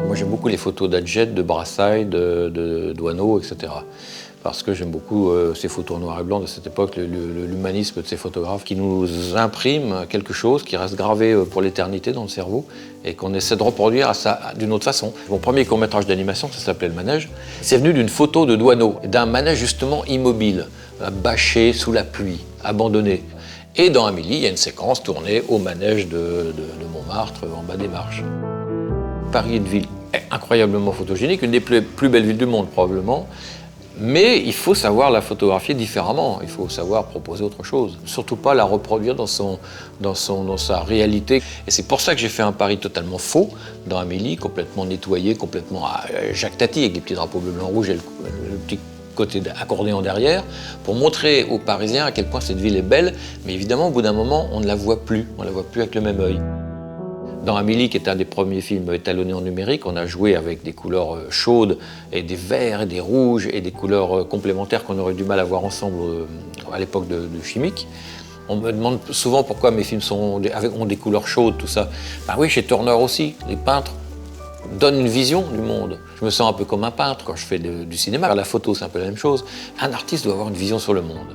Moi j'aime beaucoup les photos d'Adjet, de Brassailles, de Doisneau, etc. Parce que j'aime beaucoup ces photos en noir et blanc de cette époque, l'humanisme de ces photographes qui nous impriment quelque chose qui reste gravé pour l'éternité dans le cerveau et qu'on essaie de reproduire d'une autre façon. Mon premier court-métrage d'animation, ça s'appelait Le Manège. C'est venu d'une photo de Doisneau, d'un manège justement immobile, bâché sous la pluie, abandonné. Et dans Amélie, il y a une séquence tournée au manège de Montmartre, en bas des marches. Paris est une ville incroyablement photogénique, une des plus belles villes du monde probablement. Mais il faut savoir la photographier différemment, il faut savoir proposer autre chose. Surtout pas la reproduire dans sa réalité. Et c'est pour ça que j'ai fait un pari totalement faux dans Amélie, complètement nettoyé, complètement Jacques Tati, avec les petits drapeaux bleu, blanc, rouge et le petit côté accordéon derrière, pour montrer aux Parisiens à quel point cette ville est belle. Mais évidemment, au bout d'un moment, on ne la voit plus avec le même œil. Dans Amélie, qui est un des premiers films étalonnés en numérique, on a joué avec des couleurs chaudes et des verts et des rouges et des couleurs complémentaires qu'on aurait du mal à voir ensemble à l'époque de Chimique. On me demande souvent pourquoi mes films ont des couleurs chaudes, tout ça. Ben oui, chez Turner aussi, les peintres donnent une vision du monde. Je me sens un peu comme un peintre quand je fais du cinéma. La photo, c'est un peu la même chose. Un artiste doit avoir une vision sur le monde.